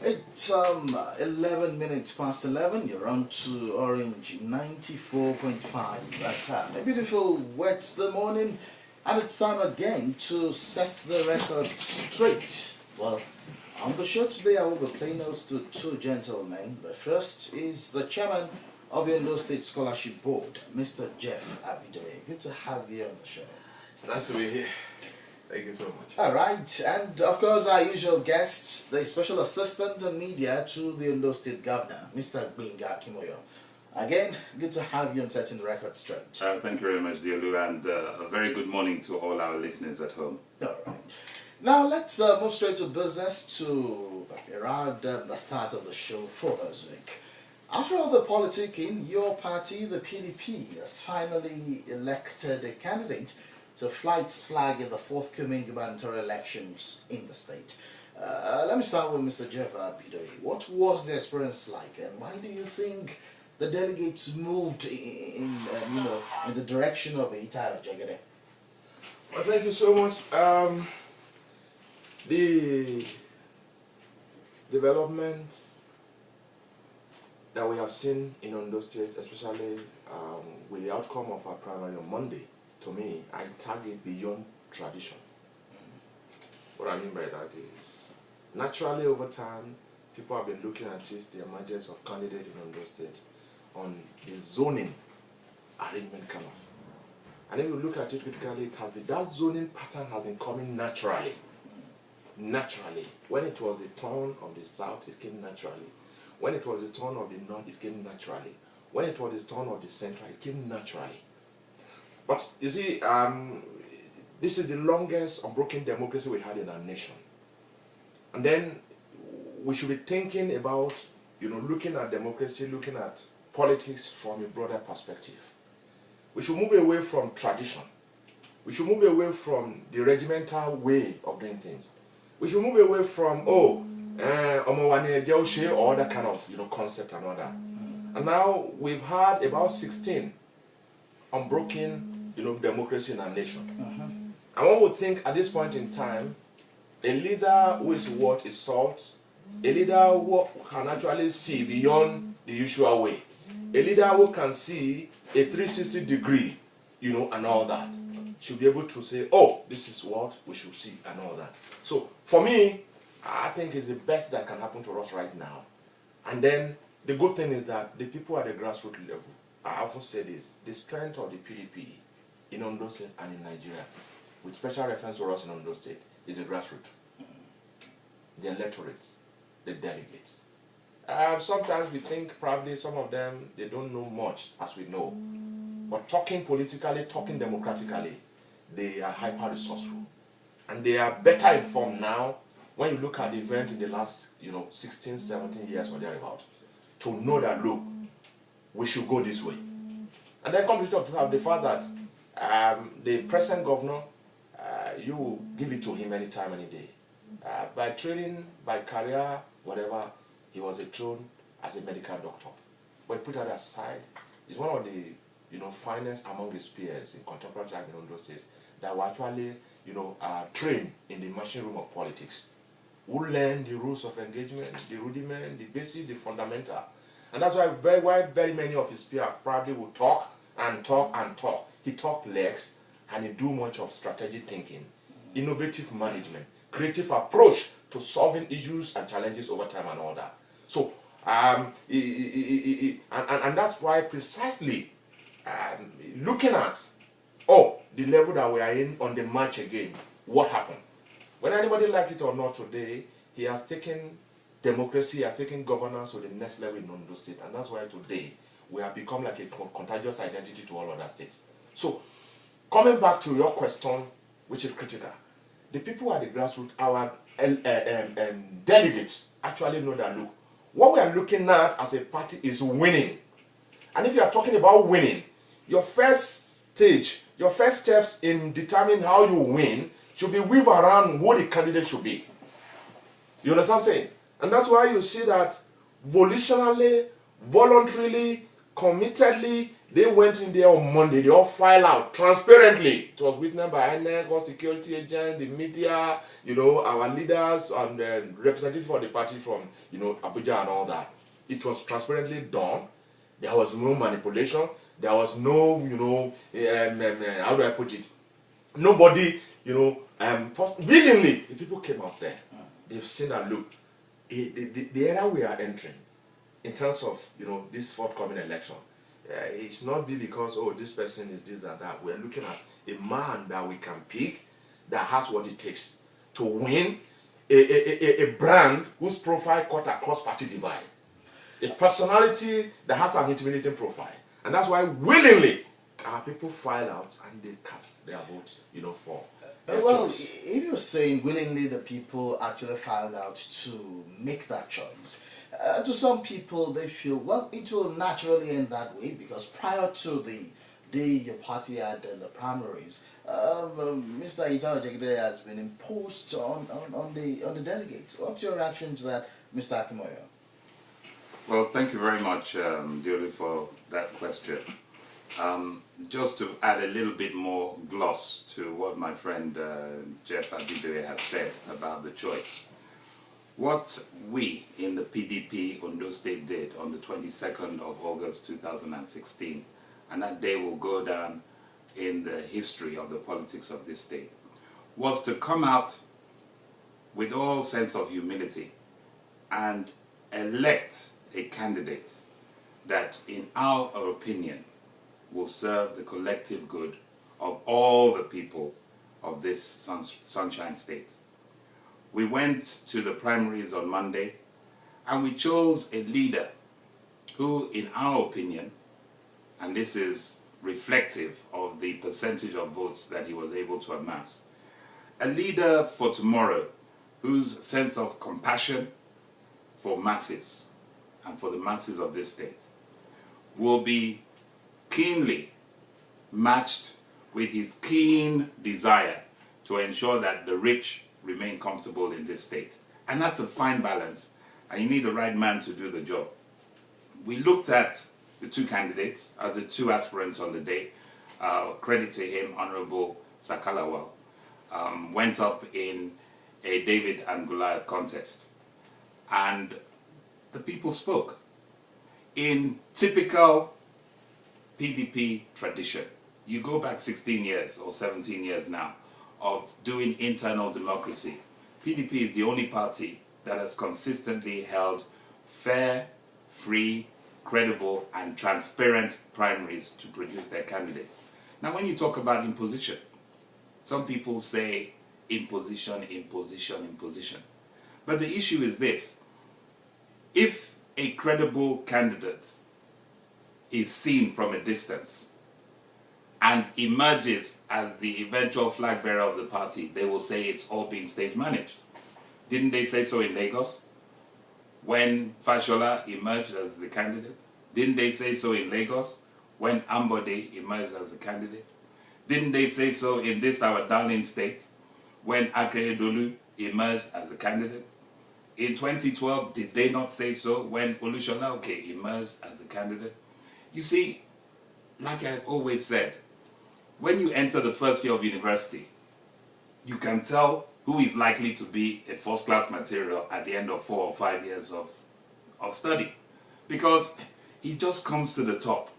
It's 11 minutes past 11. You're on to Orange 94.5 FM. A beautiful Wednesday morning, and it's time again to set the record straight. Well, on the show today, I will be playing host to two gentlemen. The first is the chairman of the Ondo State Scholarship Board, Mr. Jeff Abidoye. Good to have you on the show. It's nice to be here. Thank you so much. All right, and of course our usual guests, the Special Assistant on Media to the Ondo State Governor, Mr. Gbenga Akinmoyo. Again, good to have you on setting the record straight. Thank you very much, Adeolu, and a very good morning to all our listeners at home. All right. Now let's move straight to business to around the start of the show for this week. After all the politicking, your party, the PDP, has finally elected a candidate to fly its flag in the forthcoming gubernatorial elections in the state. Let me start with Mr. Jeff Abidoye. What was the experience like, and why do you think the delegates moved in the direction of Ita Jagede? Well, thank you so much. The developments that we have seen in Ondo State, especially with the outcome of our primary on Monday, to me, I target beyond tradition. What I mean by that is, naturally over time, people have been looking at this, the emergence of candidates in Ondo State on the zoning arrangement kind of. And if you look at it critically, it has been, that zoning pattern has been coming naturally. Naturally. When it was the turn of the south, it came naturally. When it was the turn of the north, it came naturally. When it was the turn of the central, it came naturally. But you see, this is the longest unbroken democracy we had in our nation. And then we should be thinking about, looking at democracy, looking at politics from a broader perspective. We should move away from tradition. We should move away from the regimental way of doing things. We should move away from, or that kind of, concept and all that. And now we've had about 16 unbroken, democracy in our nation. And one would think at this point in time, a leader who is what is salt, a leader who can actually see beyond the usual way, a leader who can see a 360 degree, and all that, should be able to say, oh, this is what we should see and all that. So for me, I think it's the best that can happen to us right now. And then the good thing is that the people at the grassroots level, I often say this, the strength of the PDP in Ondo State and in Nigeria, with special reference to us in Ondo State, is the grassroots. The electorates, the delegates. Sometimes we think probably some of them, they don't know much, as we know. But talking politically, talking democratically, they are hyper-resourceful. And they are better informed now when you look at the event in the last 16, 17 years or thereabout, to know that, look, we should go this way. And then comes to have the fact that the present governor, you will give it to him anytime, any day. By training, by career, whatever, he was a thrown as a medical doctor. But put that aside, he's one of the finest among his peers in contemporary time in Ondo State that were actually trained in the machine room of politics, who learn the rules of engagement, the rudiment, the basic, the fundamental. And that's why very many of his peers probably will talk and talk and talk. He talk less and he do much of strategic thinking, innovative management, creative approach to solving issues and challenges over time and all that. So, and that's why precisely looking at, the level that we are in on the march again, what happened? Whether anybody like it or not today, he has taken democracy, he has taken governance to the next level in Ondo State, and that's why today we have become like a contagious identity to all other states. So, coming back to your question, which is critical, the people at the grassroots, our delegates, actually know that, look, what we are looking at as a party is winning. And if you are talking about winning, your first stage, your first steps in determining how you win should be weave around who the candidate should be. You understand what I'm saying? And that's why you see that volitionally, voluntarily, committedly, They went in there on Monday, they all filed out transparently. It was witnessed by INEC, all security agents, the media, you know, our leaders and representatives for the party from, you know, Abuja and all that. It was transparently done. There was no manipulation. There was no, you know, how do I put it? Nobody, you know, first, willingly, the people came out there. They've seen that, look, the era we are entering, in terms of, you know, this forthcoming election, it's not be because, oh, this person is this and that. We're looking at a man that we can pick that has what it takes to win, a brand whose profile cut across party divide, a personality that has an intimidating profile. And that's why willingly our people file out and they cast their vote, you know, for well, choice. if you're saying willingly the people actually filed out to make that choice, to some people they feel, well, it will naturally end that way because prior to the day your party had the primaries, Mr. Adeolu Gboyega has been imposed on the delegates. What's your reaction to that, Mr. Akinmoyo? Well, thank you very much, Adeolu, for that question. Just to add a little bit more gloss to what my friend Jeff Abidoye has said about the choice. What we in the PDP Ondo State did on the 22nd of August 2016, and that day will go down in the history of the politics of this state, was to come out with all sense of humility and elect a candidate that, in our opinion, will serve the collective good of all the people of this sunshine state. We went to the primaries on Monday and we chose a leader who, in our opinion, and this is reflective of the percentage of votes that he was able to amass, a leader for tomorrow whose sense of compassion for masses and for the masses of this state will be keenly matched with his keen desire to ensure that the rich remain comfortable in this state. And that's a fine balance, and you need the right man to do the job. We looked at the two candidates, the two aspirants on the day. Credit to him, Honorable Sakalawal, went up in a David and Goliath contest. And the people spoke. In typical PDP tradition, you go back 16 years or 17 years now of doing internal democracy. PDP is the only party that has consistently held fair, free, credible and transparent primaries to produce their candidates. Now when you talk about imposition, some people say imposition, imposition, imposition. But the issue is this: if a credible candidate is seen from a distance and emerges as the eventual flag bearer of the party, they will say it's all been stage managed. Didn't they say so in Lagos when Fashola emerged as the candidate? Didn't they say so in Lagos when Ambode emerged as a candidate? Didn't they say so in this our darling state when Adeolu emerged as a candidate? In 2012, did they not say so when Olusola Oke emerged as a candidate? You see, like I've always said, when you enter the first year of university, you can tell who is likely to be a first-class material at the end of 4 or 5 years of study. Because he just comes to the top.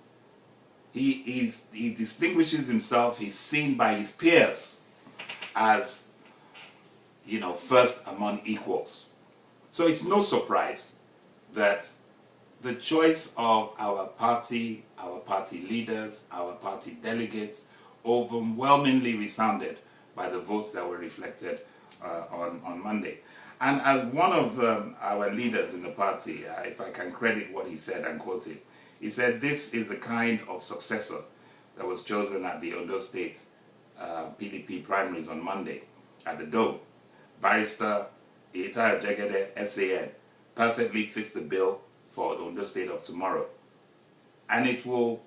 He distinguishes himself, he's seen by his peers as, you know, first among equals. So it's no surprise that the choice of our party leaders, our party delegates, overwhelmingly resounded by the votes that were reflected on Monday. And as one of our leaders in the party, if I can credit what he said and quote it, he said, "This is the kind of successor that was chosen at the Ondo State PDP primaries on Monday at the Dome. Barrister Adeolu Gboyega, SAN, perfectly fits the bill for the Ondo State of tomorrow. And it will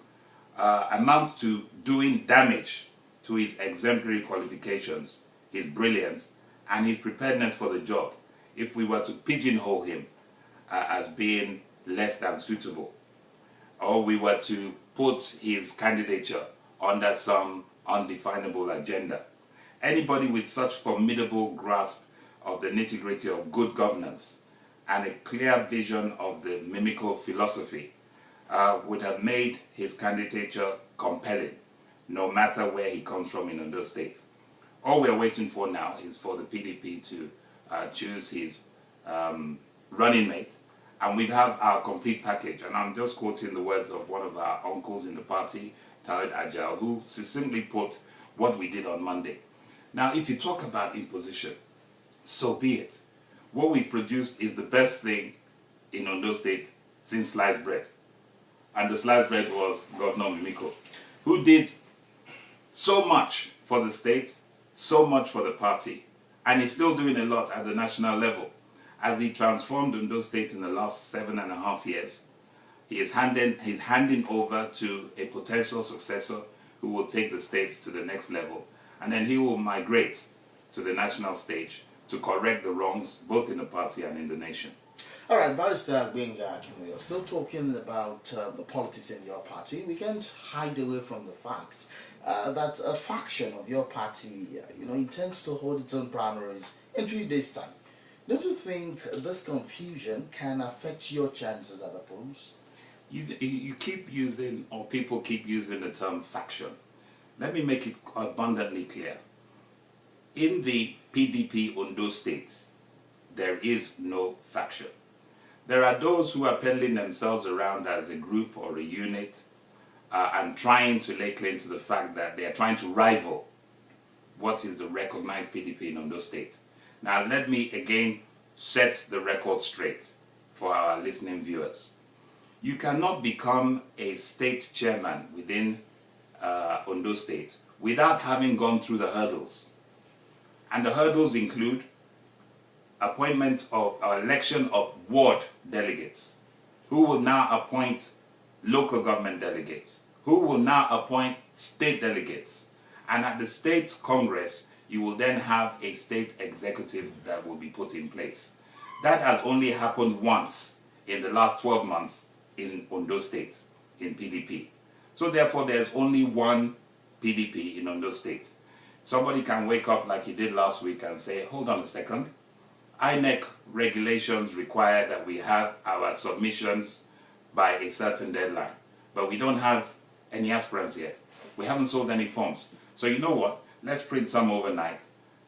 amount to doing damage to his exemplary qualifications, his brilliance, and his preparedness for the job if we were to pigeonhole him as being less than suitable." or we were to put his candidature under some undefinable agenda. Anybody with such formidable grasp of the nitty-gritty of good governance and a clear vision of the mimical philosophy would have made his candidature compelling, no matter where he comes from in Ondo State. All we're waiting for now is for the PDP to choose his running mate, and we'd have our complete package. And I'm just quoting the words of one of our uncles in the party, Tawed Ajal, who succinctly put what we did on Monday. Now, if you talk about imposition, so be it. What we've produced is the best thing in Ondo State since sliced bread. And the sliced bread was Governor Mimiko, who did so much for the state, so much for the party, and he's still doing a lot at the national level. As he transformed Ondo State in the last 7.5 years, he's handing over to a potential successor who will take the state to the next level, and then he will migrate to the national stage to correct the wrongs both in the party and in the nation. All right, Barrister Gbenga, Akinmoyo, still talking about the politics in your party. We can't hide away from the fact that a faction of your party, intends to hold its own primaries in a few days' time. Don't you think this confusion can affect your chances at the polls? You keep using, or people keep using the term faction. Let me make it abundantly clear. In the PDP Ondo State, there is no faction. There are those who are peddling themselves around as a group or a unit and trying to lay claim to the fact that they are trying to rival what is the recognized PDP in Ondo State. Now, let me again set the record straight for our listening viewers. You cannot become a state chairman within Ondo State without having gone through the hurdles. And the hurdles include appointment of election of ward delegates, who will now appoint local government delegates, who will now appoint state delegates. And at the state congress, you will then have a state executive that will be put in place. That has only happened once in the last 12 months in Ondo State, in PDP. So therefore, there's only one PDP in Ondo State. Somebody can wake up like he did last week and say, hold on a second, INEC regulations require that we have our submissions by a certain deadline, but we don't have any aspirants yet. We haven't sold any forms. So you know what? Let's print some overnight,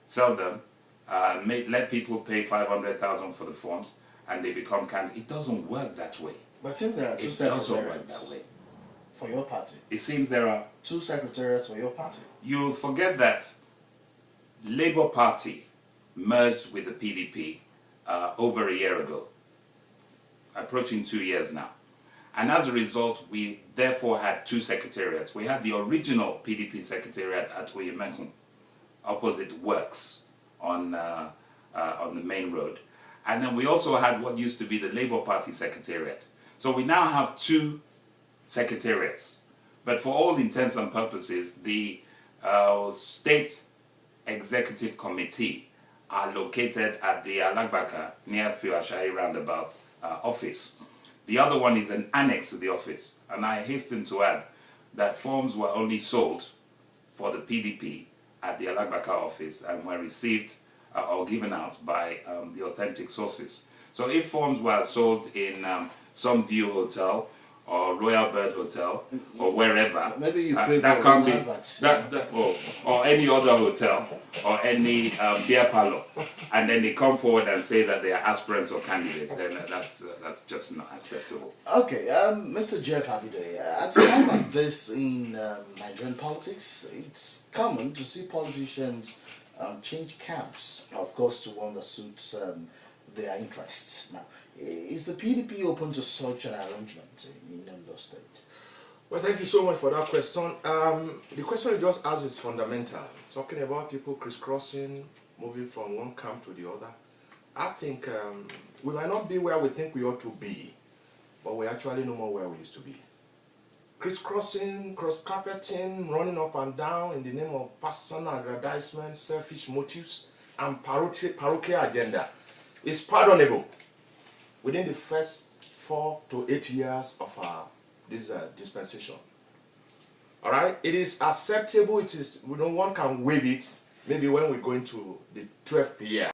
sell them, let people pay 500,000 for the forms, and they become candidates. It doesn't work that way. But since there are two secretariats for your party, it seems there are two secretariats for your party. You forget that Labour Party merged with the PDP over a year ago, approaching 2 years now. And as a result, we therefore had two secretariats. We had the original PDP secretariat at Oyemekun, opposite Works on the main road. And then we also had what used to be the Labour Party secretariat. So we now have two secretariats. But for all intents and purposes, the State Executive Committee are located at the Alagbaka near Fiwashai roundabout office. The other one is an annex to the office. And I hasten to add that forms were only sold for the PDP at the Alagbaka office and were received or given out by the authentic sources. So if forms were sold in some View Hotel or Royal Bird Hotel or wherever, maybe you pay that for can those be adverts. or any other hotel or any beer parlor, and then they come forward and say that they are aspirants or candidates, then that's just not acceptable. Okay, Mr. Jeff Abidoye, at a time like this in Nigerian politics, it's common to see politicians change camps, of course, to one that suits their interests. Now, is the PDP open to such an arrangement in Ondo State? Well, thank you so much for that question. The question you just asked is fundamental. Talking about people crisscrossing, moving from one camp to the other. I think we might not be where we think we ought to be, but we're actually no more where we used to be. Crisscrossing, cross-carpeting, running up and down in the name of personal aggrandizement, selfish motives, and parochial agenda is pardonable within the first 4 to 8 years of our this dispensation. All right, it is acceptable. It is, one can waive it maybe when we go into the 12th year.